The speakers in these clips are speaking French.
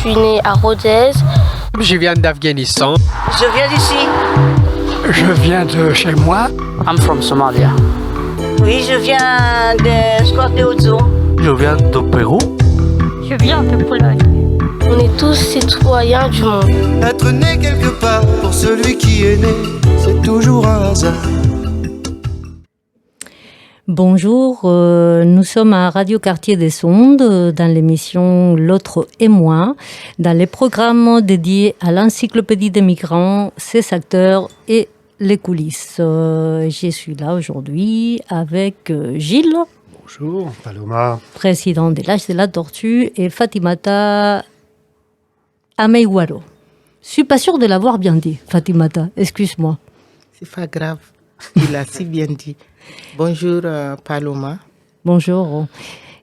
suis née à Rodez. Je viens d'Afghanistan. Je viens d'ici. Je viens de chez moi. I'm from Somalia. Oui, je viens de Scorteozzo. Je viens du Pérou. Je viens de Pologne. On est tous citoyens du monde. Être né quelque part, pour celui qui est né, c'est toujours un hasard. Bonjour, nous sommes à Radio Quartier des Sondes dans l'émission L'autre et moi, dans les programmes dédiés à l'encyclopédie des migrants, ses acteurs et les coulisses. Je suis là aujourd'hui avec Gilles. Bonjour, Paloma. Président de l'Âge de la Tortue, et Fatimata Ameiwaro. Je suis pas sûre de l'avoir bien dit, Fatimata, excuse-moi. C'est pas grave, il a si bien dit. Bonjour Paloma. Bonjour.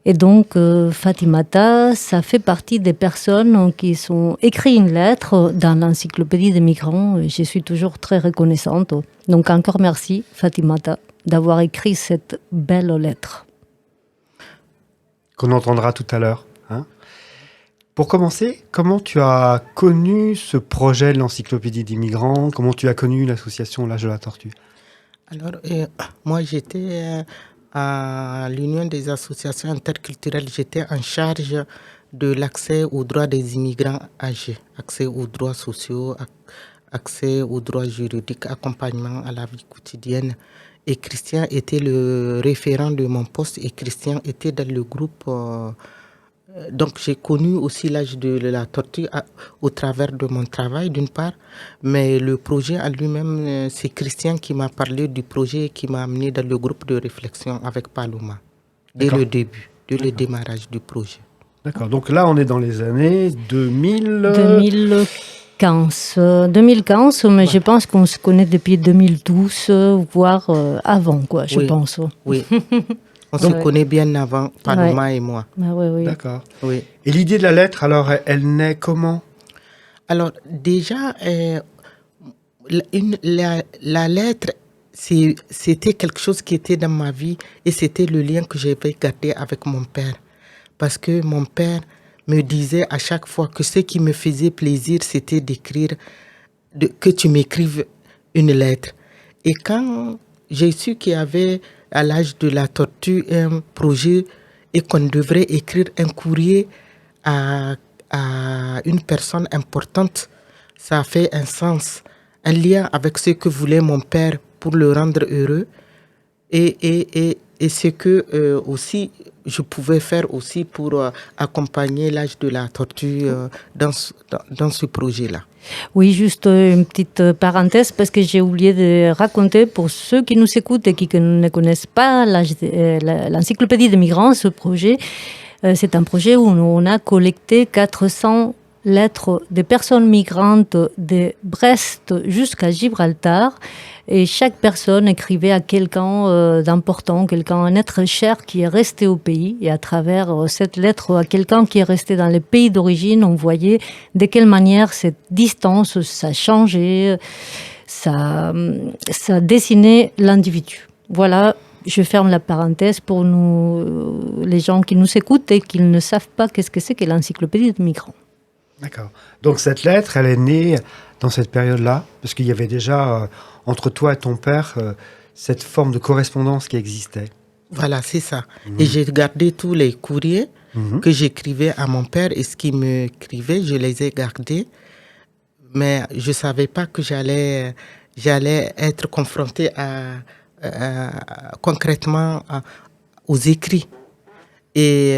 Et donc Fatimata, ça fait partie des personnes qui ont écrit une lettre dans l'encyclopédie des migrants. Et je suis toujours très reconnaissante. Donc encore merci Fatimata d'avoir écrit cette belle lettre. Qu'on entendra tout à l'heure. Hein. Pour commencer, comment tu as connu ce projet de l'encyclopédie des migrants? Comment tu as connu l'association L'Âge de la Tortue? Alors, moi, j'étais à l'Union des associations interculturelles. J'étais en charge de l'accès aux droits des immigrants âgés, accès aux droits sociaux, accès aux droits juridiques, accompagnement à la vie quotidienne. Et Christian était le référent de mon poste et Christian était dans le groupe. Donc, j'ai connu aussi l'Âge de la Tortue au travers de mon travail, d'une part. Mais le projet en lui-même, c'est Christian qui m'a parlé du projet et qui m'a amené dans le groupe de réflexion avec Paloma, dès le début, dès le démarrage du projet. D'accord. Donc là, on est dans les années 2015, mais je pense qu'on se connaît depuis 2012, voire avant, quoi, je pense. Oui. On se connaît bien avant, Paloma et moi. Ah, oui. D'accord. Oui. Et l'idée de la lettre, alors, elle naît comment? Alors, déjà, la lettre, c'était quelque chose qui était dans ma vie et c'était le lien que j'avais gardé avec mon père. Parce que mon père me disait à chaque fois que ce qui me faisait plaisir, c'était d'écrire, que tu m'écrives une lettre. Et quand j'ai su qu'il y avait à l'Âge de la Tortue un projet et qu'on devrait écrire un courrier à une personne importante, ça a fait un sens, un lien avec ce que voulait mon père pour le rendre heureux et ce que aussi je pouvais faire aussi pour accompagner l'Âge de la Tortue dans ce projet-là. Oui, juste une petite parenthèse parce que j'ai oublié de raconter pour ceux qui nous écoutent et qui ne connaissent pas l'encyclopédie des migrants, ce projet. C'est un projet où on a collecté 400 lettres des personnes migrantes de Brest jusqu'à Gibraltar. Et chaque personne écrivait à quelqu'un d'important, un être cher qui est resté au pays. Et à travers cette lettre à quelqu'un qui est resté dans le pays d'origine, on voyait de quelle manière cette distance, ça changeait, ça dessinait l'individu. Voilà, je ferme la parenthèse pour les gens qui nous écoutent et qui ne savent pas qu'est-ce que c'est que l'encyclopédie des migrants. D'accord. Donc cette lettre, elle est née dans cette période-là, parce qu'il y avait déjà entre toi et ton père cette forme de correspondance qui existait. Voilà, c'est ça. Et j'ai gardé tous les courriers que j'écrivais à mon père et ce qu'il m'écrivait, je les ai gardés. Mais je ne savais pas que j'allais être confronté concrètement aux écrits. Et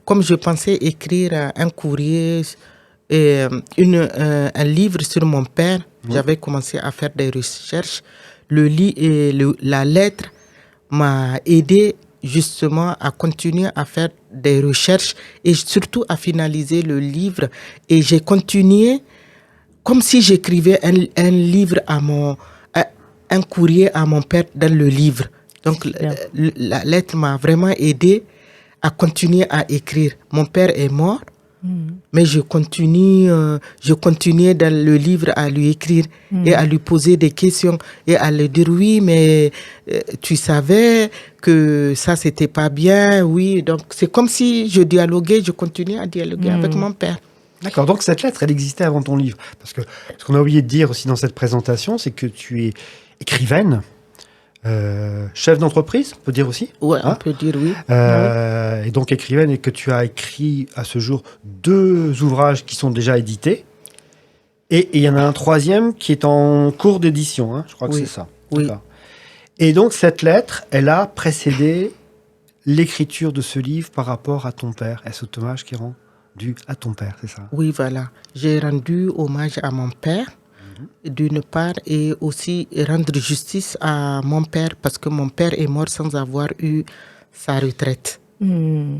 comme je pensais écrire un courrier, un livre sur mon père, j'avais commencé à faire des recherches. La lettre m'a aidé justement à continuer à faire des recherches et surtout à finaliser le livre. Et j'ai continué comme si j'écrivais un livre un courrier à mon père dans le livre. Donc la lettre m'a vraiment aidé à continuer à écrire. Mon père est mort. Mais je continuais dans le livre à lui écrire et à lui poser des questions et à lui dire oui, mais tu savais que ça c'était pas bien, oui. Donc c'est comme si je continuais à dialoguer avec mon père. D'accord, donc cette lettre, elle existait avant ton livre. Parce que ce qu'on a oublié de dire aussi dans cette présentation, c'est que tu es écrivaine, chef d'entreprise, on peut dire aussi. Ouais, Hein on peut dire oui. Et donc écrivaine, et que tu as écrit à ce jour 2 ouvrages qui sont déjà édités. Et il y en a un 3e qui est en cours d'édition, hein, je crois que Oui. c'est ça. Oui. D'accord. Et donc cette lettre, elle a précédé l'écriture de ce livre par rapport à ton père. Est-ce hommage qui est rendu à ton père, c'est ça? Oui, voilà. J'ai rendu hommage à mon père, d'une part, et aussi rendre justice à mon père, parce que mon père est mort sans avoir eu sa retraite. Hmm.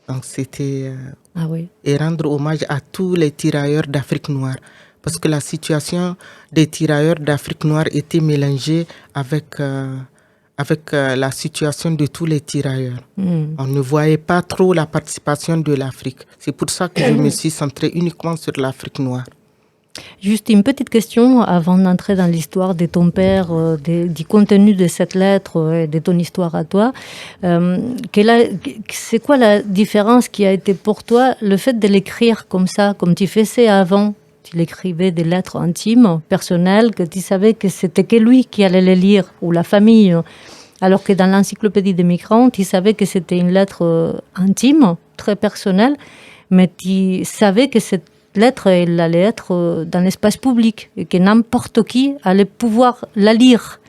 Donc c'était... Ah oui. et rendre hommage à tous les tirailleurs d'Afrique noire. Parce que la situation des tirailleurs d'Afrique noire était mélangée avec la situation de tous les tirailleurs. On ne voyait pas trop la participation de l'Afrique. C'est pour ça que je me suis centrée uniquement sur l'Afrique noire. Juste une petite question avant d'entrer dans l'histoire de ton père, du contenu de cette lettre et de ton histoire à toi. C'est quoi la différence qui a été pour toi, le fait de l'écrire comme ça, comme tu faisais avant? Tu écrivais des lettres intimes, personnelles, que tu savais que c'était que lui qui allait les lire, ou la famille. Alors que dans l'encyclopédie des migrants, tu savais que c'était une lettre intime, très personnelle, mais tu savais que cette lettre, elle allait être dans l'espace public et que n'importe qui allait pouvoir la lire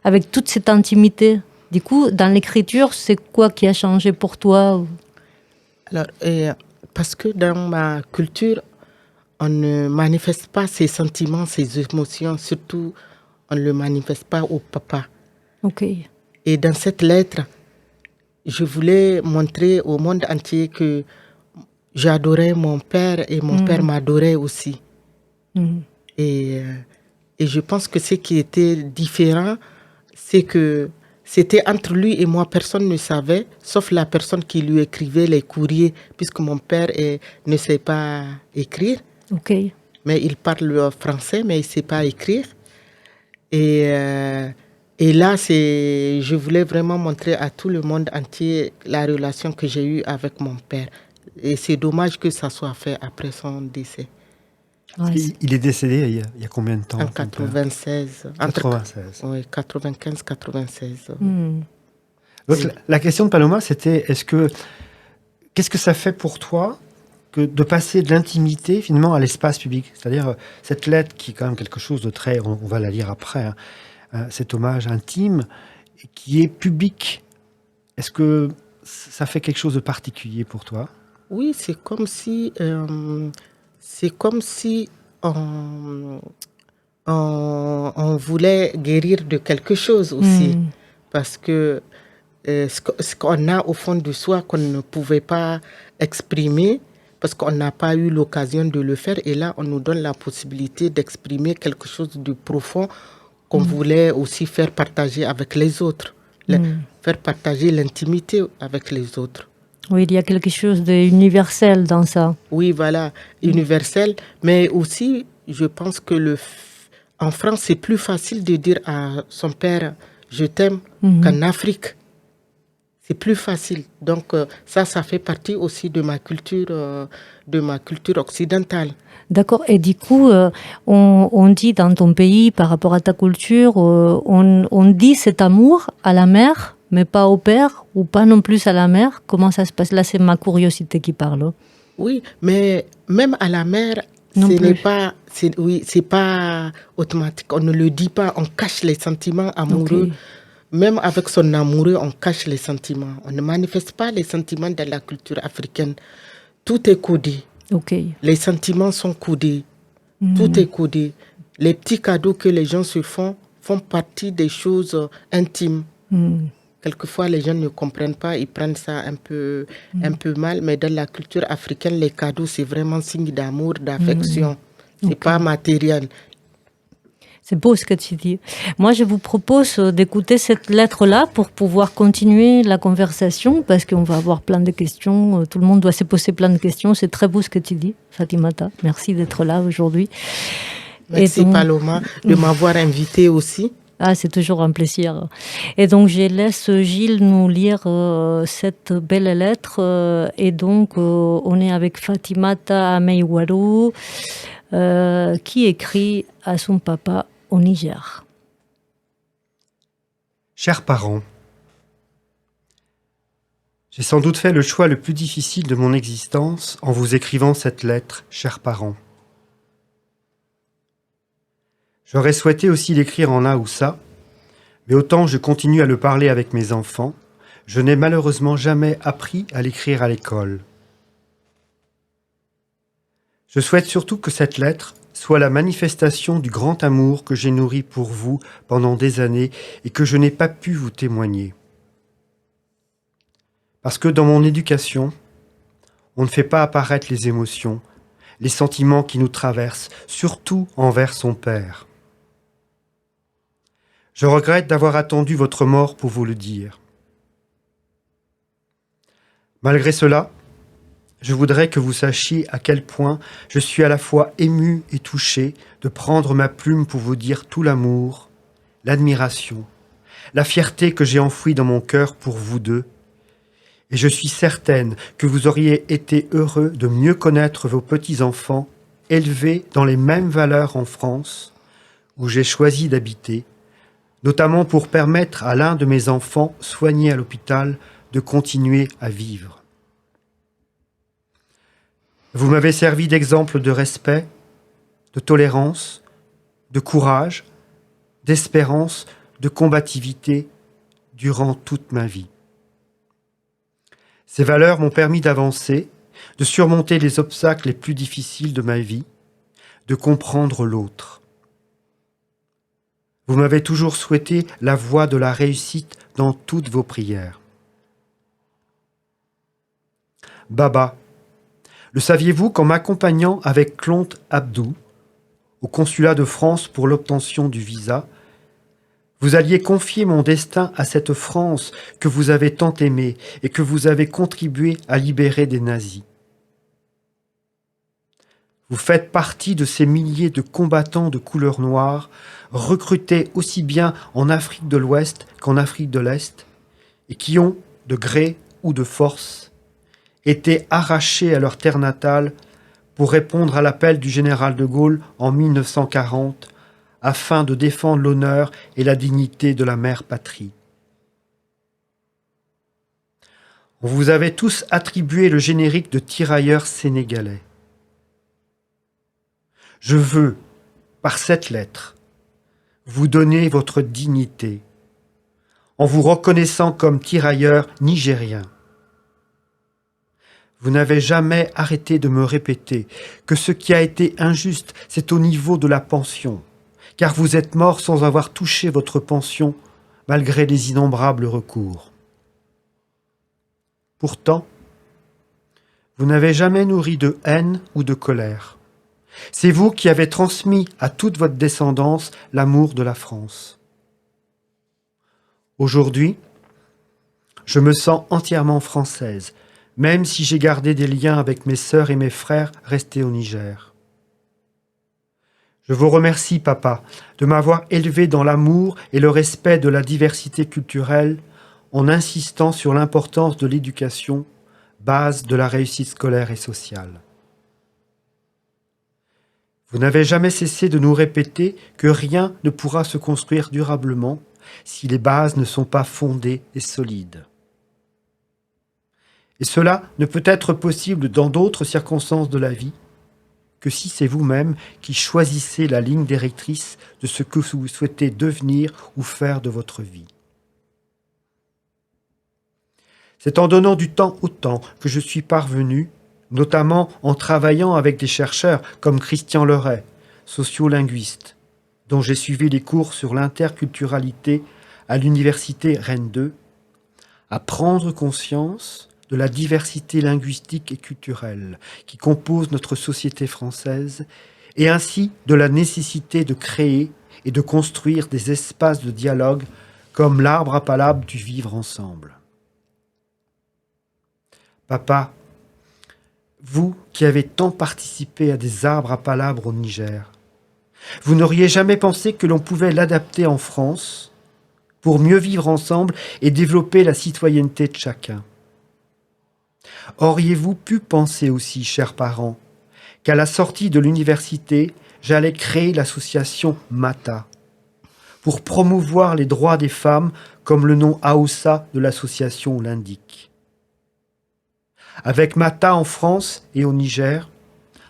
avec toute cette intimité. Du coup, dans l'écriture, c'est quoi qui a changé pour toi? Alors, parce que dans ma culture, on ne manifeste pas ses sentiments, ses émotions, surtout on ne le manifeste pas au papa. Ok. Et dans cette lettre, je voulais montrer au monde entier que j'adorais mon père et mon père m'adorait aussi. Et je pense que ce qui était différent, c'est que c'était entre lui et moi, personne ne savait, sauf la personne qui lui écrivait les courriers, puisque mon père ne sait pas écrire. Ok. Mais il parle français, mais il ne sait pas écrire. Et là, je voulais vraiment montrer à tout le monde entier la relation que j'ai eue avec mon père. Et c'est dommage que ça soit fait après son décès. Ouais, Il est décédé il y a combien de temps? En 96. 96. Oui, 95-96. Donc, la question de Paloma, c'était qu'est-ce que ça fait pour toi que de passer de l'intimité finalement à l'espace public? C'est-à-dire cette lettre qui est quand même quelque chose de très, on va la lire après, hein, cet hommage intime qui est public. Est-ce que ça fait quelque chose de particulier pour toi? Oui, c'est comme si on voulait guérir de quelque chose aussi. Parce que ce qu'on a au fond de soi qu'on ne pouvait pas exprimer, parce qu'on n'a pas eu l'occasion de le faire. Et là, on nous donne la possibilité d'exprimer quelque chose de profond qu'on voulait aussi faire partager avec les autres. Faire partager l'intimité avec les autres. Oui, il y a quelque chose d'universel dans ça. Oui, voilà, universel. Mais aussi, je pense que en France, c'est plus facile de dire à son père « je t'aime » qu'en Afrique. C'est plus facile. Donc, ça fait partie aussi de ma culture occidentale. D'accord. Et du coup, on dit dans ton pays, par rapport à ta culture, on dit cet amour à la mère, mais pas au père, ou pas non plus à la mère. Comment ça se passe? Là, c'est ma curiosité qui parle. Oui, mais même à la mère, c'est pas automatique. On ne le dit pas, on cache les sentiments amoureux. Okay. Même avec son amoureux, on cache les sentiments. On ne manifeste pas les sentiments dans la culture africaine. Tout est codé. Okay. Les sentiments sont codés. Tout est codé. Les petits cadeaux que les gens se font partie des choses intimes. Quelquefois, les gens ne comprennent pas, ils prennent ça un peu mal. Mais dans la culture africaine, les cadeaux, c'est vraiment signe d'amour, d'affection. C'est pas matériel. C'est beau ce que tu dis. Moi, je vous propose d'écouter cette lettre-là pour pouvoir continuer la conversation, parce qu'on va avoir plein de questions. Tout le monde doit se poser plein de questions. C'est très beau ce que tu dis, Fatimata. Merci d'être là aujourd'hui. Merci, Paloma, de m'avoir invitée aussi. Ah, c'est toujours un plaisir. Et donc, je laisse Gilles nous lire cette belle lettre. Et donc, on est avec Fatimata Ameiwaru, qui écrit à son papa au Niger. Chers parents, j'ai sans doute fait le choix le plus difficile de mon existence en vous écrivant cette lettre, chers parents. J'aurais souhaité aussi l'écrire en Haoussa, mais autant je continue à le parler avec mes enfants, je n'ai malheureusement jamais appris à l'écrire à l'école. Je souhaite surtout que cette lettre soit la manifestation du grand amour que j'ai nourri pour vous pendant des années et que je n'ai pas pu vous témoigner. Parce que dans mon éducation, on ne fait pas apparaître les émotions, les sentiments qui nous traversent, surtout envers son père. Je regrette d'avoir attendu votre mort pour vous le dire. Malgré cela, je voudrais que vous sachiez à quel point je suis à la fois ému et touché de prendre ma plume pour vous dire tout l'amour, l'admiration, la fierté que j'ai enfouie dans mon cœur pour vous deux. Et je suis certaine que vous auriez été heureux de mieux connaître vos petits-enfants élevés dans les mêmes valeurs en France, où j'ai choisi d'habiter, notamment pour permettre à l'un de mes enfants soigné à l'hôpital de continuer à vivre. Vous m'avez servi d'exemple de respect, de tolérance, de courage, d'espérance, de combativité durant toute ma vie. Ces valeurs m'ont permis d'avancer, de surmonter les obstacles les plus difficiles de ma vie, de comprendre l'autre. Vous m'avez toujours souhaité la voie de la réussite dans toutes vos prières. Baba, le saviez-vous qu'en m'accompagnant avec Clonte Abdou au consulat de France pour l'obtention du visa, vous alliez confier mon destin à cette France que vous avez tant aimée et que vous avez contribué à libérer des nazis. Vous faites partie de ces milliers de combattants de couleur noire, recrutés aussi bien en Afrique de l'Ouest qu'en Afrique de l'Est, et qui ont, de gré ou de force, été arrachés à leur terre natale pour répondre à l'appel du général de Gaulle en 1940, afin de défendre l'honneur et la dignité de la mère patrie. On vous avait tous attribué le générique de tirailleurs sénégalais. Je veux, par cette lettre, vous donner votre dignité, en vous reconnaissant comme tirailleur nigérien. Vous n'avez jamais arrêté de me répéter que ce qui a été injuste, c'est au niveau de la pension, car vous êtes mort sans avoir touché votre pension, malgré les innombrables recours. Pourtant, vous n'avez jamais nourri de haine ou de colère. C'est vous qui avez transmis à toute votre descendance l'amour de la France. Aujourd'hui, je me sens entièrement française, même si j'ai gardé des liens avec mes sœurs et mes frères restés au Niger. Je vous remercie, papa, de m'avoir élevé dans l'amour et le respect de la diversité culturelle en insistant sur l'importance de l'éducation, base de la réussite scolaire et sociale. Vous n'avez jamais cessé de nous répéter que rien ne pourra se construire durablement si les bases ne sont pas fondées et solides. Et cela ne peut être possible dans d'autres circonstances de la vie que si c'est vous-même qui choisissez la ligne directrice de ce que vous souhaitez devenir ou faire de votre vie. C'est en donnant du temps au temps que je suis parvenu, notamment en travaillant avec des chercheurs comme Christian Leray, sociolinguiste, dont j'ai suivi les cours sur l'interculturalité à l'université Rennes 2, à prendre conscience de la diversité linguistique et culturelle qui compose notre société française et ainsi de la nécessité de créer et de construire des espaces de dialogue comme l'arbre à palabres du vivre ensemble. Papa, vous qui avez tant participé à des arbres à palabres au Niger, Vous n'auriez jamais pensé que l'on pouvait l'adapter en France pour mieux vivre ensemble et développer la citoyenneté de chacun. Auriez-vous pu penser aussi, chers parents, qu'à la sortie de l'université, j'allais créer l'association MATA pour promouvoir les droits des femmes comme le nom AOSA de l'association l'indique. Avec MATA en France et au Niger,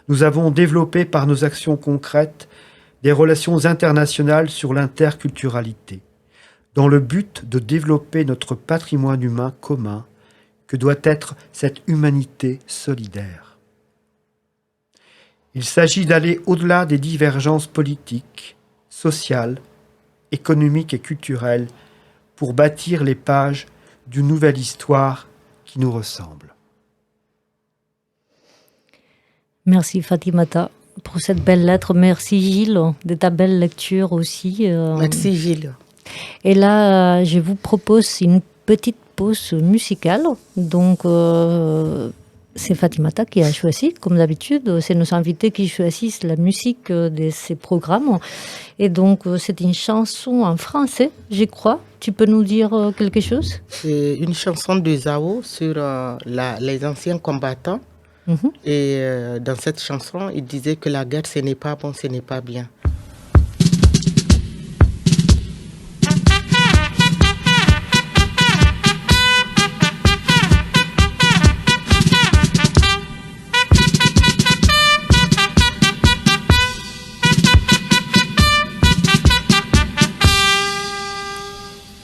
nous avons développé par nos actions concrètes des relations internationales sur l'interculturalité, dans le but de développer notre patrimoine humain commun, que doit être cette humanité solidaire. Il s'agit d'aller au-delà des divergences politiques, sociales, économiques et culturelles pour bâtir les pages d'une nouvelle histoire qui nous ressemble. Merci Fatimata pour cette belle lettre. Merci Gilles de ta belle lecture aussi. Merci Gilles. Et là, je vous propose une petite pause musicale. Donc, c'est Fatimata qui a choisi, comme d'habitude. C'est nos invités qui choisissent la musique de ces programmes. Et donc, c'est une chanson en français, je crois. Tu peux nous dire quelque chose? C'est une chanson de Zao sur les anciens combattants. Et dans cette chanson, il disait que la guerre, ce n'est pas bon, ce n'est pas bien.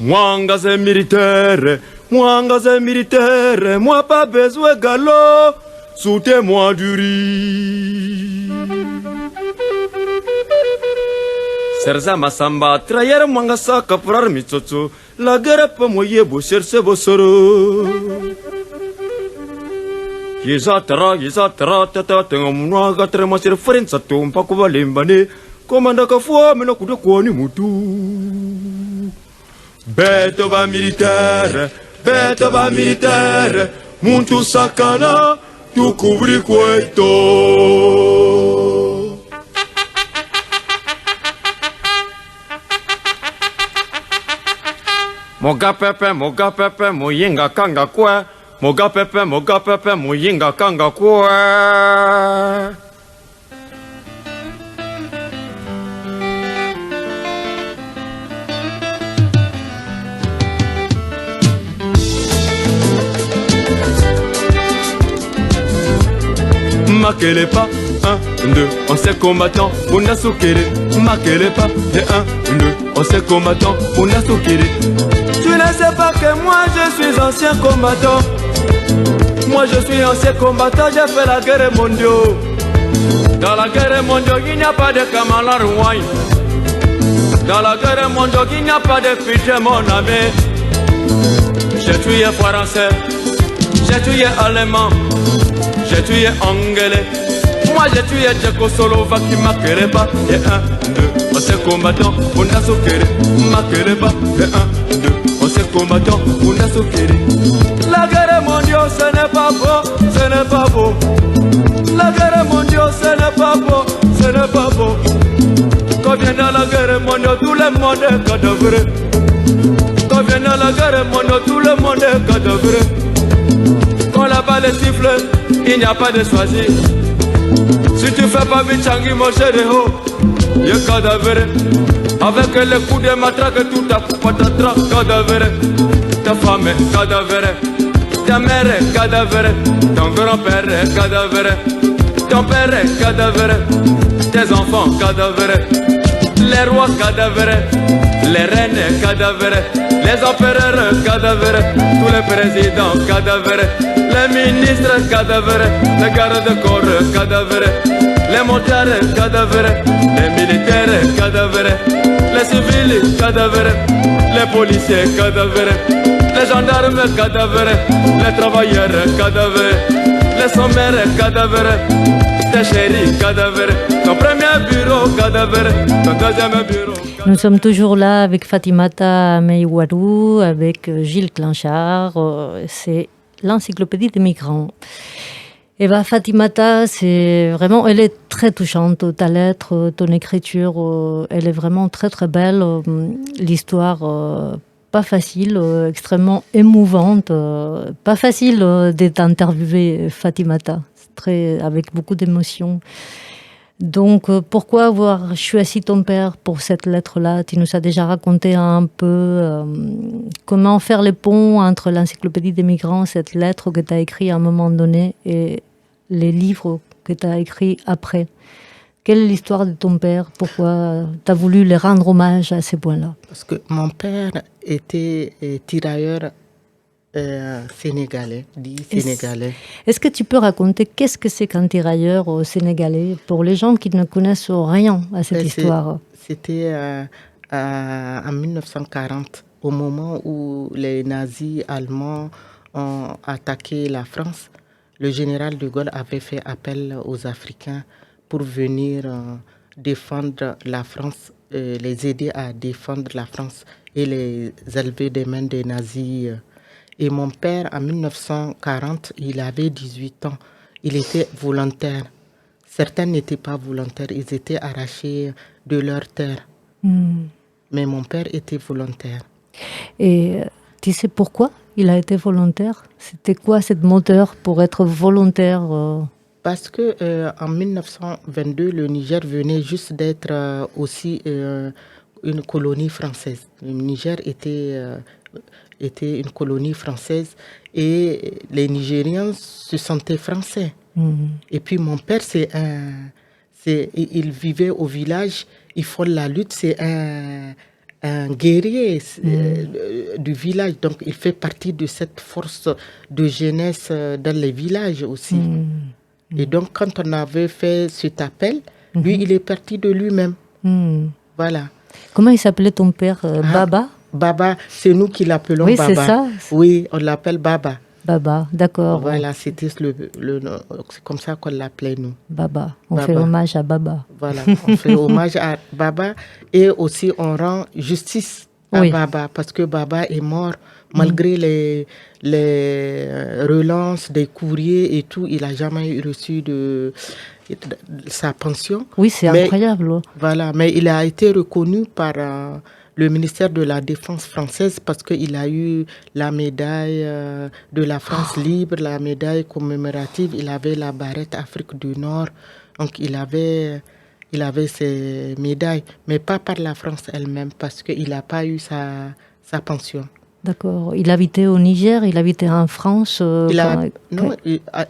Mwanga c'est militaire, moi pas besoin galop, soutez-moi du riz. Serza masamba, trayer mwanga sa kaprar mitsotso, la guerre pas moye bo chercher bo soro. Yezatra, tata tengo mwaga trema sir frenza tumpa kubalimbane, komanda kafua mena kude kwani mutu. Beto ba militaire, muntu sakana, tu cubri cueto. Moga pepe, moyenga kanga kwe. Moga pepe, moyenga kanga kwe. Makele pas, 1, 2, on s'est combattant, on a soukéré. Makele pas, de 1, 2, on s'est combattant, on a soukéré. Tu ne sais pas que moi je suis ancien combattant. Moi je suis ancien combattant, j'ai fait la guerre mondiale. Dans la guerre mondiale, il n'y a pas de Kamala Rouaille. Dans la guerre mondiale, il n'y a pas de pitié mon ami. J'ai tué français, j'ai tué allemand. J'ai tué anglais, moi j'ai tué Tchécoslovaque qui m'accueille pas. Et 1, 2, on s'est combattant, on a soukéré. M'accueille pas. Et 1, 2, on s'est combattant, on a soukéré. La guerre mondiale, ce n'est pas beau, ce n'est pas beau. La guerre mondiale, ce n'est pas beau, ce n'est pas beau. Quand vient dans la guerre mondiale, tout le monde est cadavre. Quand vient dans la guerre mondiale, tout le monde est cadavre. Quand la balle siffle, il n'y a pas de choisir. Si tu fais pas Michangi, mon chéri, il y a cadavre. Avec les coups de matraque, tout à coup, patatras, cadavre. Ta femme est cadavre, ta mère est cadavre, ton grand-père est cadavre, ton père est cadavre, tes enfants cadavre, les rois cadavres, les reines cadavres, les empereurs cadavres, tous les présidents cadavres, les ministres cadavres, les gardes-corps cadavres, les motards cadavres, les militaires cadavres, les civils cadavres, les policiers cadavres, les gendarmes cadavres, les travailleurs cadavres, les sommaires cadavres, tes chéris cadavres, ton premier bureau cadavre, ton deuxième bureau. Nous sommes toujours là avec Fatimata Meiwarou, avec Gilles Clanchard. C'est l'encyclopédie des migrants. Eva Fatimata, c'est vraiment, elle est très touchante, ta lettre, ton écriture, elle est vraiment très très belle. L'histoire, pas facile, extrêmement émouvante, pas facile d'être interviewée, Fatimata, avec beaucoup d'émotions. Donc, pourquoi avoir choisi ton père pour cette lettre-là? Tu nous as déjà raconté un peu comment faire les ponts entre l'encyclopédie des migrants, cette lettre que tu as écrite à un moment donné, et les livres que tu as écrits après. Quelle est l'histoire de ton père? Pourquoi tu as voulu les rendre hommage à ces points-là? Parce que mon père était tirailleur sénégalais, dit sénégalais. Est-ce que tu peux raconter qu'est-ce que c'est qu'un tirailleur sénégalais pour les gens qui ne connaissent rien à cette histoire? C'était en 1940, au moment où les nazis allemands ont attaqué la France. Le général de Gaulle avait fait appel aux Africains pour venir défendre la France, les aider à défendre la France et les élever des mains des nazis. Et mon père, en 1940, il avait 18 ans. Il était volontaire. Certains n'étaient pas volontaires, ils étaient arrachés de leur terre. Mais mon père était volontaire. Et tu sais pourquoi il a été volontaire? C'était quoi cette moteur pour être volontaire? Parce que en 1922, le Niger venait juste d'être aussi une colonie française. Le Niger était une colonie française et les Nigériens se sentaient français. Et puis mon père, il vivait au village, il fait la lutte, c'est un guerrier du village, donc il fait partie de cette force de jeunesse dans les villages aussi. Et donc quand on avait fait cet appel, lui il est parti de lui-même. Voilà. Comment il s'appelait ton père? Baba? Baba, c'est nous qui l'appelons oui, Baba. Oui, c'est ça. Oui, on l'appelle Baba. Baba, d'accord. Voilà, c'était c'est comme ça qu'on l'appelait nous. Baba, on fait hommage à Baba. Voilà, on fait hommage à Baba et aussi on rend justice à Baba parce que Baba est mort malgré les relances des courriers et tout, il n'a jamais reçu sa pension. Oui, c'est incroyable. Voilà, mais il a été reconnu par le ministère de la Défense française parce qu'il a eu la médaille de la France libre, la médaille commémorative, il avait la barrette Afrique du Nord, donc il avait ses médailles, mais pas par la France elle-même parce qu'il n'a pas eu sa pension. D'accord. Il habitait au Niger, il habitait en France. Non,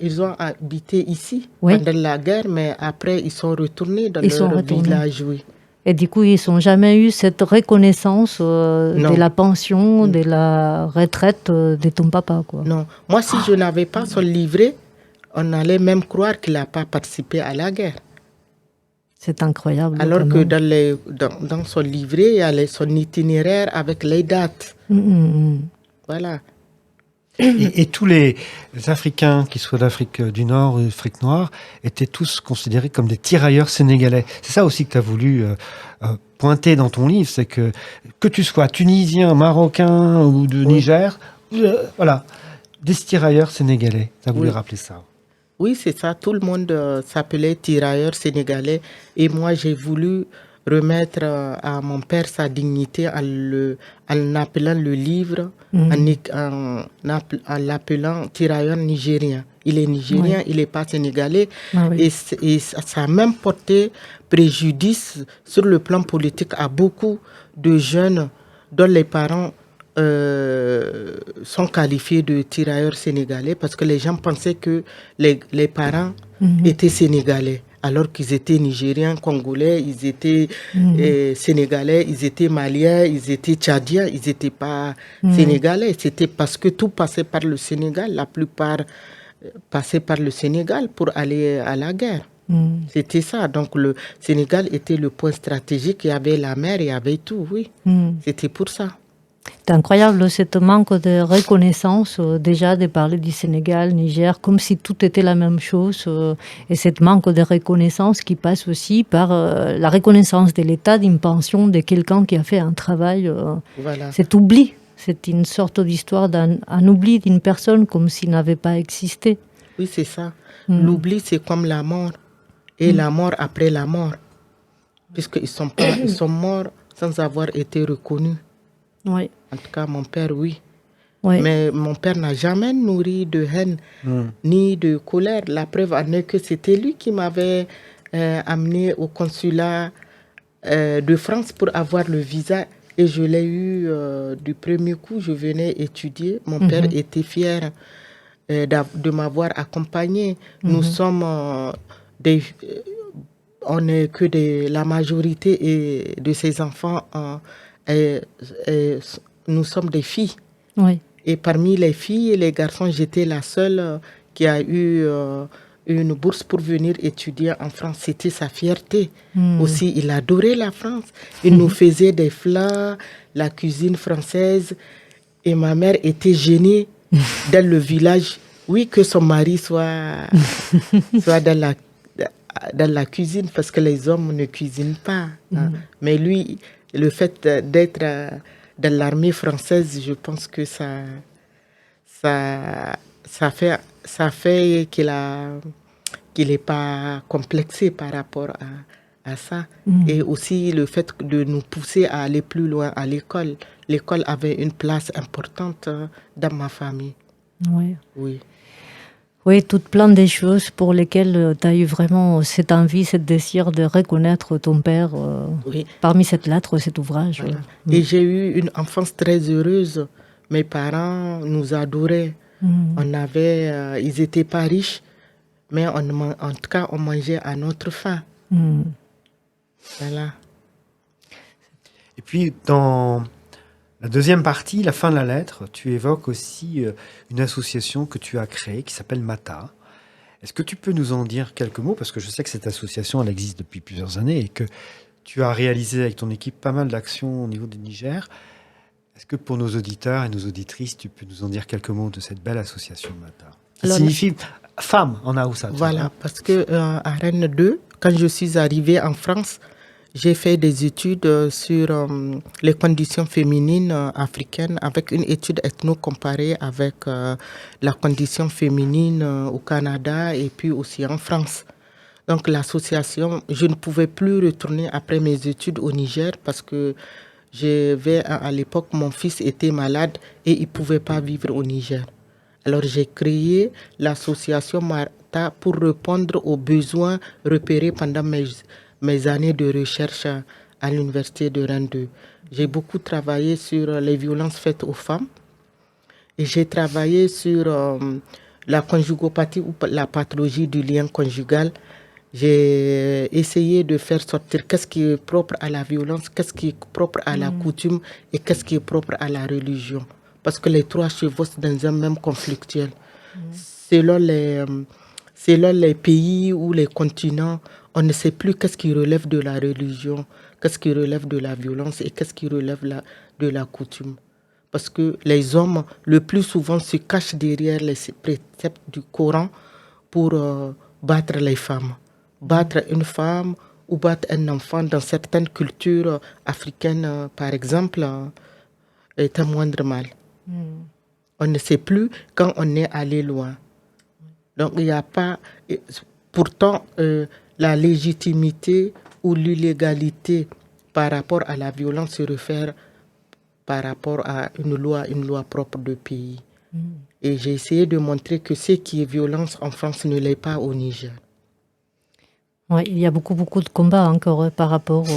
ils ont habité ici pendant la guerre, mais après ils sont retournés dans leur village. Oui. Et du coup, ils n'ont jamais eu cette reconnaissance de la pension, de la retraite de ton papa, quoi. Non. Moi, si je n'avais pas son livret, on allait même croire qu'il n'a pas participé à la guerre. C'est incroyable. Alors que dans son livret, il y a son itinéraire avec les dates. Voilà. Et tous les Africains, qu'ils soient d'Afrique du Nord ou d'Afrique noire, étaient tous considérés comme des tirailleurs sénégalais. C'est ça aussi que tu as voulu pointer dans ton livre, c'est que tu sois tunisien, marocain ou de Niger, voilà, des tirailleurs sénégalais. Tu as voulu rappeler ça. Oui, c'est ça. Tout le monde s'appelait tirailleur sénégalais. Et moi, j'ai voulu remettre à mon père sa dignité en appelant le livre, en l'appelant tirailleur nigérien. Il est nigérien, il n'est pas sénégalais. Et ça a même porté préjudice sur le plan politique à beaucoup de jeunes dont les parents sont qualifiés de tirailleurs sénégalais parce que les gens pensaient que les parents étaient sénégalais alors qu'ils étaient nigériens, congolais, ils étaient sénégalais, ils étaient maliens, ils étaient tchadiens, ils n'étaient pas sénégalais. C'était parce que tout passait par le Sénégal, la plupart passaient par le Sénégal pour aller à la guerre. C'était ça. Donc le Sénégal était le point stratégique, il y avait la mer, il y avait tout, oui. C'était pour ça. C'est incroyable, ce manque de reconnaissance, déjà de parler du Sénégal, Niger, comme si tout était la même chose. Et ce manque de reconnaissance qui passe aussi par la reconnaissance de l'État d'une pension de quelqu'un qui a fait un travail. Voilà. Cet oubli, c'est une sorte d'histoire d'un oubli d'une personne comme s'il n'avait pas existé. Oui, c'est ça. Mm. L'oubli, c'est comme la mort. Et la mort après la mort. Puisqu'ils ils sont morts sans avoir été reconnus. Oui. En tout cas, mon père, oui. Oui. Mais mon père n'a jamais nourri de haine ni de colère. La preuve en est que c'était lui qui m'avait amené au consulat de France pour avoir le visa. Et je l'ai eu du premier coup. Je venais étudier. Mon père était fier de m'avoir accompagné. Nous sommes on n'est que la majorité de ses enfants. Nous sommes des filles. Oui. Et parmi les filles et les garçons, j'étais la seule qui a eu une bourse pour venir étudier en France. C'était sa fierté. Aussi, il adorait la France. Il nous faisait des plats, la cuisine française. Et ma mère était gênée dans le village. Oui, que son mari soit dans la cuisine, parce que les hommes ne cuisinent pas. Hein. Mais lui, le fait d'être dans l'armée française, je pense que ça fait qu'il n'est pas complexé par rapport à ça. Et aussi le fait de nous pousser à aller plus loin à l'école. L'école avait une place importante dans ma famille. Oui. Oui. Oui, toutes plein de choses pour lesquelles tu as eu vraiment cette envie, ce désir de reconnaître ton père parmi cette lettre, cet ouvrage. Voilà. Et j'ai eu une enfance très heureuse. Mes parents nous adoraient. Ils n'étaient pas riches, mais en tout cas, on mangeait à notre faim. Voilà. Et puis, dans la deuxième partie, la fin de la lettre, tu évoques aussi une association que tu as créée qui s'appelle MATA. Est-ce que tu peux nous en dire quelques mots? Parce que je sais que cette association, elle existe depuis plusieurs années et que tu as réalisé avec ton équipe pas mal d'actions au niveau du Niger. Est-ce que pour nos auditeurs et nos auditrices, tu peux nous en dire quelques mots de cette belle association MATA? Ça signifie femme en Haoussa. Voilà, parce que à Rennes 2, quand je suis arrivée en France, j'ai fait des études sur les conditions féminines africaines avec une étude ethno-comparée avec la condition féminine au Canada et puis aussi en France. Donc l'association, je ne pouvais plus retourner après mes études au Niger parce que à l'époque, mon fils était malade et il ne pouvait pas vivre au Niger. Alors j'ai créé l'association MATA pour répondre aux besoins repérés pendant mes années de recherche à l'université de Rennes 2. J'ai beaucoup travaillé sur les violences faites aux femmes et j'ai travaillé sur la conjugopathie ou la pathologie du lien conjugal. J'ai essayé de faire sortir qu'est-ce qui est propre à la violence, qu'est-ce qui est propre à la coutume et qu'est-ce qui est propre à la religion. Parce que les trois chevauchent dans un même conflictuel. Selon les pays ou les continents, on ne sait plus qu'est-ce qui relève de la religion, qu'est-ce qui relève de la violence et qu'est-ce qui relève de la coutume. Parce que les hommes, le plus souvent, se cachent derrière les préceptes du Coran pour battre les femmes. Battre une femme ou battre un enfant dans certaines cultures africaines, par exemple, est un moindre mal. On ne sait plus quand on est allé loin. Donc, il n'y a pas... Pourtant, la légitimité ou l'illégalité par rapport à la violence se réfère par rapport à une loi propre de pays. Et j'ai essayé de montrer que ce qui est violence en France ne l'est pas au Niger. Oui, il y a beaucoup de combats encore par rapport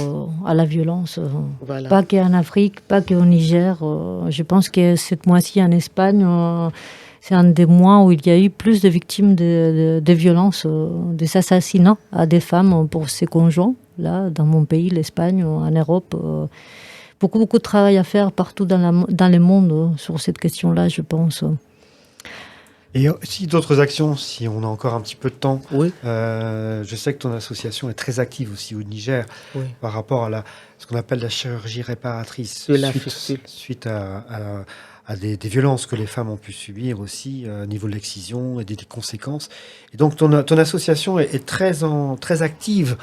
à la violence. Voilà. Pas qu'en Afrique, pas qu'au Niger. Je pense que cette mois-ci en Espagne, c'est un des mois où il y a eu plus de victimes de violences, des assassinats à des femmes pour ses conjoints. Là, dans mon pays, l'Espagne, en Europe, beaucoup de travail à faire partout dans le monde sur cette question-là, je pense. Et aussi d'autres actions, si on a encore un petit peu de temps. Oui. Je sais que ton association est très active aussi au Niger par rapport à ce qu'on appelle la chirurgie réparatrice suite à des violences que les femmes ont pu subir aussi au niveau de l'excision et des conséquences. Et donc ton association est très active,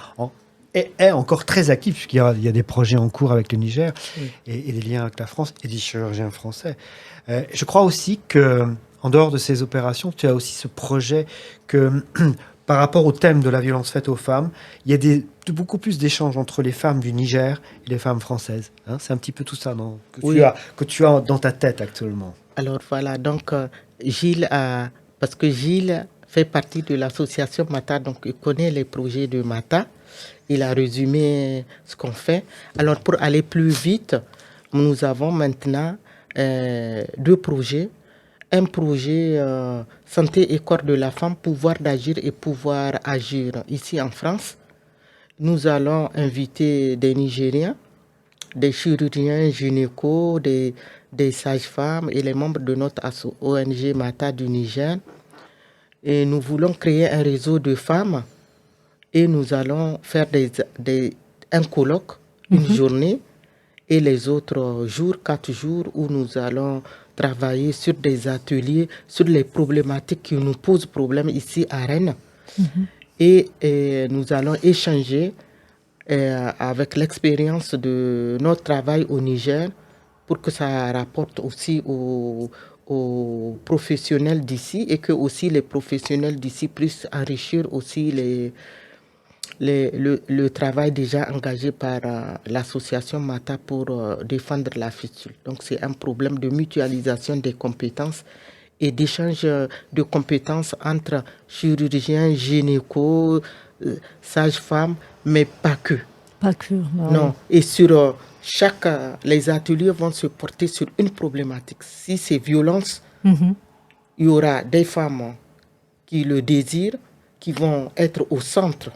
est encore très active puisqu'il y a des projets en cours avec le Niger et des liens avec la France et des chirurgiens français. Je crois aussi que en dehors de ces opérations, tu as aussi ce projet que, par rapport au thème de la violence faite aux femmes, il y a beaucoup plus d'échanges entre les femmes du Niger et les femmes françaises. Hein, c'est un petit peu tout ça que tu as dans ta tête actuellement. Alors voilà, donc Gilles parce que Gilles fait partie de l'association Mata, donc il connaît les projets de Mata. Il a résumé ce qu'on fait. Alors pour aller plus vite, nous avons maintenant 2 projets. Un projet santé et corps de la femme, pouvoir d'agir et pouvoir agir ici en France. Nous allons inviter des Nigériens, des chirurgiens gynécos, des sages-femmes et les membres de notre ONG Mata du Niger. Et nous voulons créer un réseau de femmes et nous allons faire un colloque, une journée, et les autres jours, 4 jours, où nous allons travailler sur des ateliers, sur les problématiques qui nous posent problème ici à Rennes. Et nous allons échanger avec l'expérience de notre travail au Niger pour que ça rapporte aussi aux professionnels d'ici et que aussi les professionnels d'ici puissent enrichir aussi le travail déjà engagé par l'association Mata pour défendre la fistule. Donc c'est un problème de mutualisation des compétences et d'échange de compétences entre chirurgiens, gynécos, sages-femmes, mais pas que. Pas que. Non. Et sur les ateliers vont se porter sur une problématique. Si c'est violence, il y aura des femmes qui le désirent, qui vont être au centre.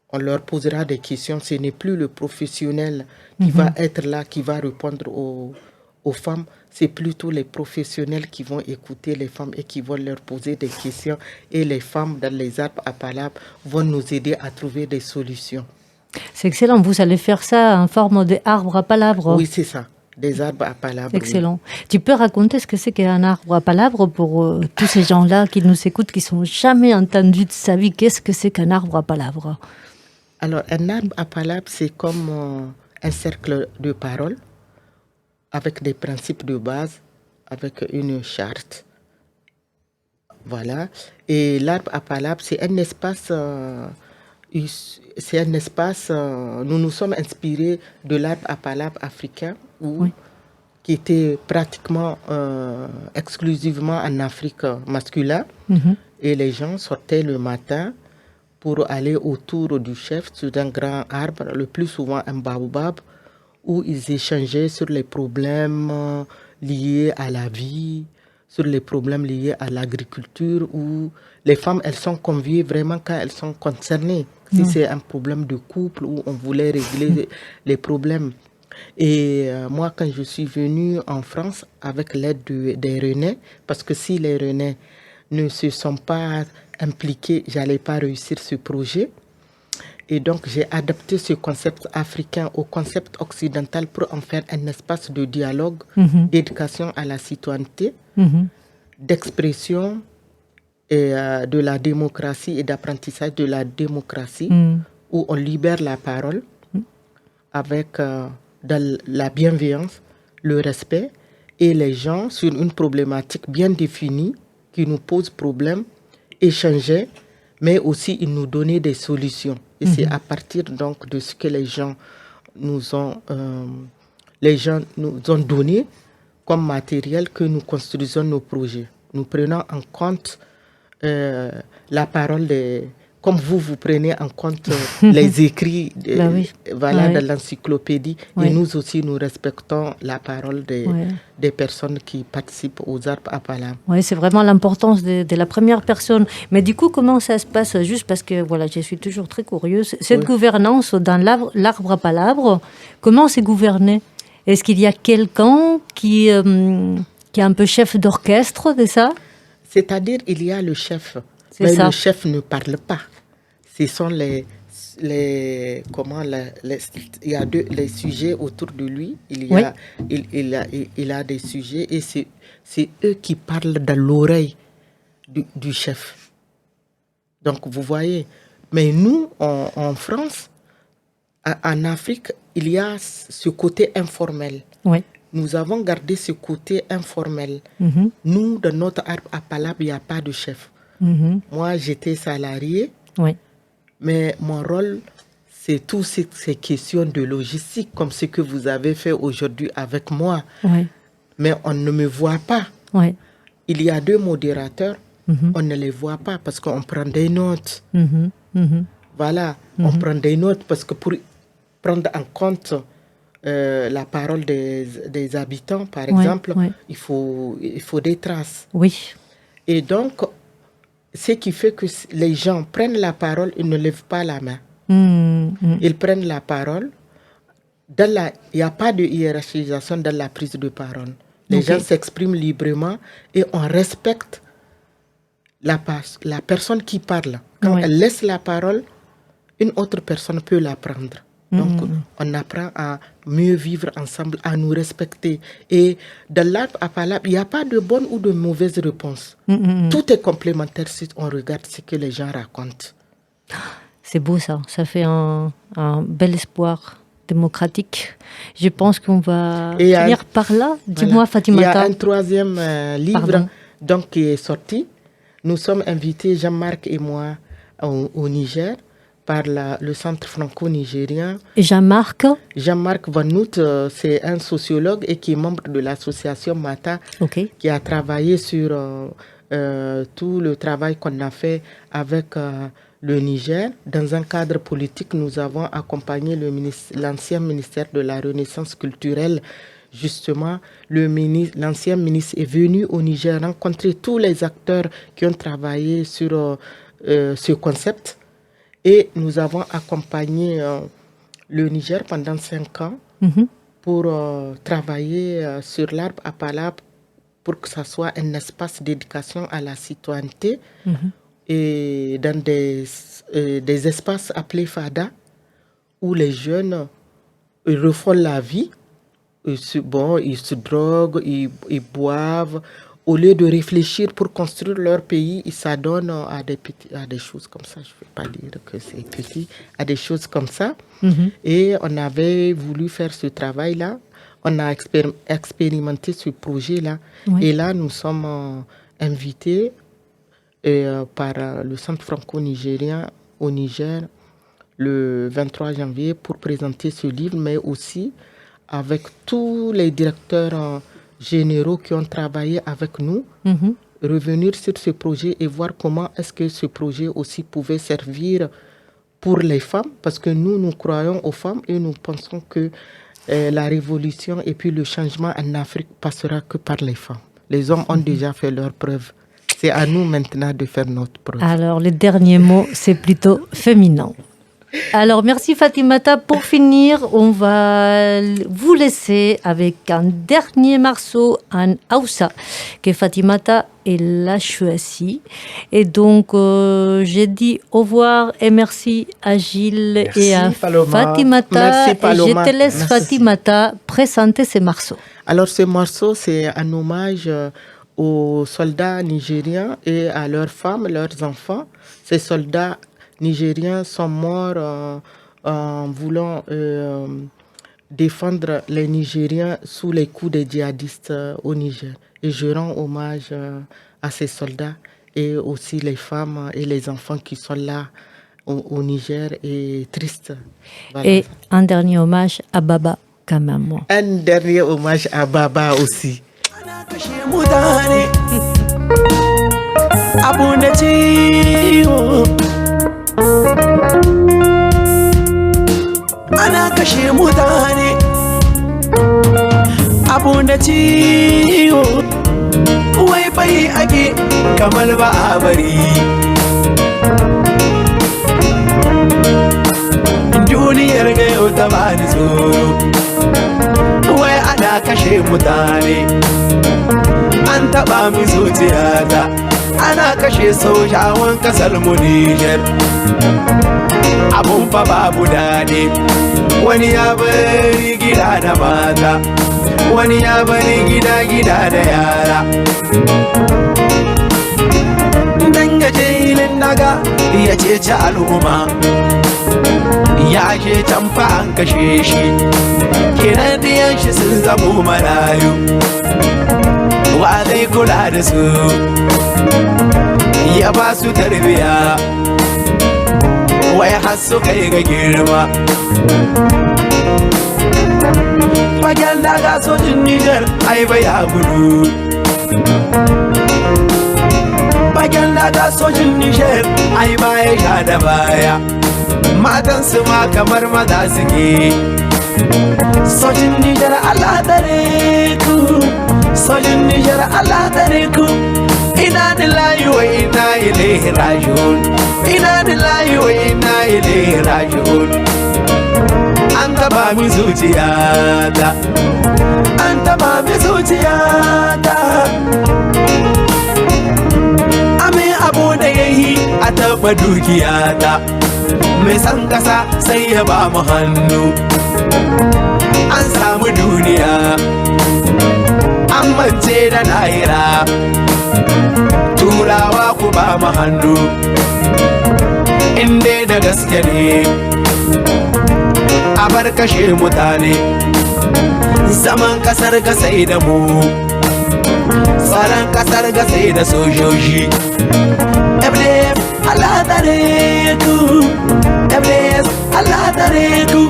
On leur posera des questions. Ce n'est plus le professionnel qui va être là, qui va répondre aux femmes. C'est plutôt les professionnels qui vont écouter les femmes et qui vont leur poser des questions. Et les femmes dans les arbres à palabres vont nous aider à trouver des solutions. C'est excellent. Vous allez faire ça en forme d'arbre à palabres. Oui, c'est ça. Des arbres à palabres. Excellent. Oui. Tu peux raconter ce que c'est qu'un arbre à palabres pour tous ces gens-là qui nous écoutent, qui ne sont jamais entendus de sa vie. Qu'est-ce que c'est qu'un arbre à palabres? Alors, un arbre à palabres, c'est comme un cercle de paroles avec des principes de base, avec une charte. Voilà. Et l'arbre à palabres, c'est un espace... nous nous sommes inspirés de l'arbre à palabres africain qui était pratiquement exclusivement en Afrique masculin. Et les gens sortaient le matin pour aller autour du chef sur un grand arbre, le plus souvent un baobab, où ils échangeaient sur les problèmes liés à la vie, sur les problèmes liés à l'agriculture, où les femmes, elles sont conviées vraiment quand elles sont concernées. Si c'est un problème de couple, où on voulait régler les problèmes. Et moi, quand je suis venue en France avec l'aide des Rennais, parce que si les Rennais ne se sont pas impliqués, j'allais pas réussir ce projet. Et donc, j'ai adapté ce concept africain au concept occidental pour en faire un espace de dialogue, d'éducation à la citoyenneté, d'expression et de la démocratie et d'apprentissage de la démocratie, où on libère la parole avec de la bienveillance, le respect, et les gens, sur une problématique bien définie qui nous pose problème, échangeaient, mais aussi ils nous donnaient des solutions. Et c'est à partir donc de ce que les gens nous ont donné comme matériel que nous construisons nos projets. Nous prenons en compte la parole comme vous prenez en compte les écrits dans l'encyclopédie. Et nous aussi, nous respectons la parole des personnes qui participent aux arbres à palabres. Oui, c'est vraiment l'importance de la première personne. Mais du coup, comment ça se passe? Juste parce que voilà, je suis toujours très curieuse. Cette gouvernance dans l'arbre à palabres, comment c'est gouverné? Est-ce qu'il y a quelqu'un qui est un peu chef d'orchestre de ça? C'est-à-dire, il y a le chef. Mais le chef ne parle pas. Ce sont il y a les sujets autour de lui. Il a des sujets et c'est eux qui parlent dans l'oreille du chef. Donc, vous voyez. Mais nous, en France, en Afrique, il y a ce côté informel. nous avons gardé ce côté informel. Nous, dans notre arbre à palabre, il n'y a pas de chef. Moi, j'étais salarié, mais mon rôle, c'est toutes ces questions de logistique, comme ce que vous avez fait aujourd'hui avec moi. Mais on ne me voit pas. Il y a 2 modérateurs, on ne les voit pas parce qu'on prend des notes. Voilà, on prend des notes parce que pour prendre en compte la parole des habitants, par exemple, il faut des traces. Et donc, ce qui fait que les gens prennent la parole, ils ne lèvent pas la main. Ils prennent la parole. Il n'y a pas de hiérarchisation dans la prise de parole. Les gens s'expriment librement et on respecte la personne qui parle. Quand elle laisse la parole, une autre personne peut la prendre. Donc, on apprend à mieux vivre ensemble, à nous respecter. Et dans l'arbre à palabre, il n'y a pas de bonne ou de mauvaise réponse. Tout est complémentaire si on regarde ce que les gens racontent. C'est beau ça. Ça fait un bel espoir démocratique. Je pense qu'on va finir par là. Dis-moi, Fatimata. Il y a un 3e livre donc, qui est sorti. Nous sommes invités, Jean-Marc et moi, au Niger, par le Centre franco-nigérien. Jean-Marc Van Noot, c'est un sociologue et qui est membre de l'association MATA, qui a travaillé sur tout le travail qu'on a fait avec le Niger. Dans un cadre politique, nous avons accompagné l'ancien ministère de la Renaissance culturelle. Justement, l'ancien ministre est venu au Niger rencontrer tous les acteurs qui ont travaillé sur ce concept. Et nous avons accompagné le Niger pendant 5 ans pour travailler sur l'arbre à palabre pour que ça soit un espace d'éducation à la citoyenneté et dans des espaces appelés FADA où les jeunes refont la vie. Ils se droguent, ils boivent. Au lieu de réfléchir pour construire leur pays, ils s'adonnent à des choses comme ça. Je ne vais pas dire que c'est petit, à des choses comme ça. Et on avait voulu faire ce travail-là. On a expérimenté ce projet-là. Et là, nous sommes invités par le Centre franco-nigérien au Niger le 23 janvier pour présenter ce livre, mais aussi avec tous les directeurs généraux qui ont travaillé avec nous, revenir sur ce projet et voir comment est-ce que ce projet aussi pouvait servir pour les femmes, parce que nous croyons aux femmes et nous pensons que la révolution et puis le changement en Afrique passera que par les femmes. Les hommes ont déjà fait leur preuve. C'est à nous maintenant de faire notre preuve. Alors, le dernier mot, c'est plutôt féminin. Alors, merci Fatimata. Pour finir, on va vous laisser avec un dernier morceau en Hausa que Fatimata a choisi. Et donc, j'ai dit au revoir et merci à Gilles et à Fatimata. Merci, Paloma. Et je te laisse, Fatimata, présenter ce morceau. Alors, ce morceau, c'est un hommage aux soldats nigériens et à leurs femmes, leurs enfants. Ces soldats nigériens sont morts en voulant défendre les Nigériens sous les coups des djihadistes au Niger. Et je rends hommage à ces soldats et aussi les femmes et les enfants qui sont là au Niger et tristes. Voilà. Et un dernier hommage à Baba Kamamo. Un dernier hommage à Baba aussi. Ana kashe mutane abun da ciwo wai bai ake kamar ba a bari duniyar ga yau ta bani tsoro wai ana kashe mutane an taba min zuciyata ana kashe sojawan kasar mu Niger abun fa babu daɗi wani ya bari gida da mata wani ya bari gida da yara dan gaje hilin daga ya ceci al'umma ya je can fa an kashe shi kenan diyan shi sun zamo marayu wa zai kula da su ya ba su tarbiya wai har su kai ga girma fagen daga sojin Nijar ai bai ya gudu fagen daga sojin Nijar ai baya sha da baya matan su ma kamar maza suke sojin Nijar Allah dare ku sojin Nijar Allah dare ku ina lillahi wa inna ilaihi raji'un ina lillahi wa inna ilaihi raji'un an taba min zuciyata an taba min zuciyata ame abu da yayi a taba dukiyata mai san kasa sai ya ba mu hannu an samu duniya an mance da lahira turawa ku ba mu hannu inda da gaske ne a bar kashe mutane zaman kasar ga sai da mu tsaron kasar ga sai da sojoji FDF Allah dare ku FDF Allah dare ku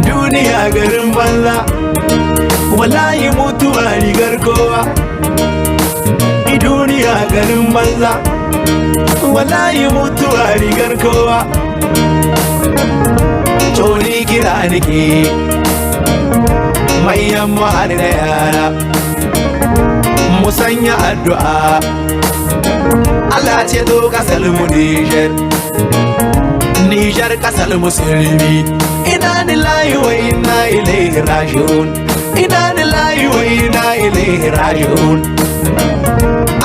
duniya garin banza wallahi mutuwa rigar kowa duniya garin banza wallahi mutuwa rigar kowa Tori kira nake mayan mu har da yara musanya addu'a Allah ce zo kasar mu Nijar kasar musulmi ina lillahi wa inna ilaihi raji'un ina lillahi wa inna ilaihi raji'un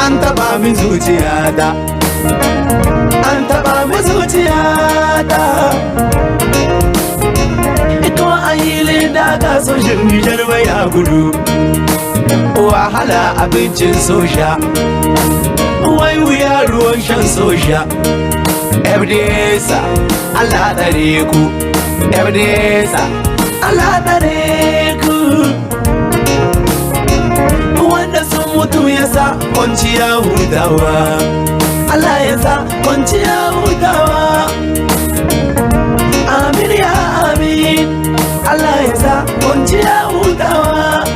an taba min zuciyata an taba min zuciyata ito ayile daga sojin Nijar bai a gudu wahala abincin soja wai wuya ruwan shan soja FDS Allah dare ku FDS Allah dare ku wanda sun mutu ya sa kwanciya hutawa Allah ya sa kwanciya hutawa amin ya amin Allah ya sa kwanciya hutawa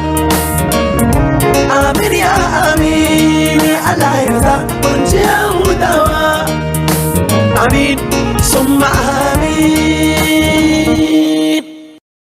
amin ya amin Allah ya sa kwanciya hutawa amin summa amin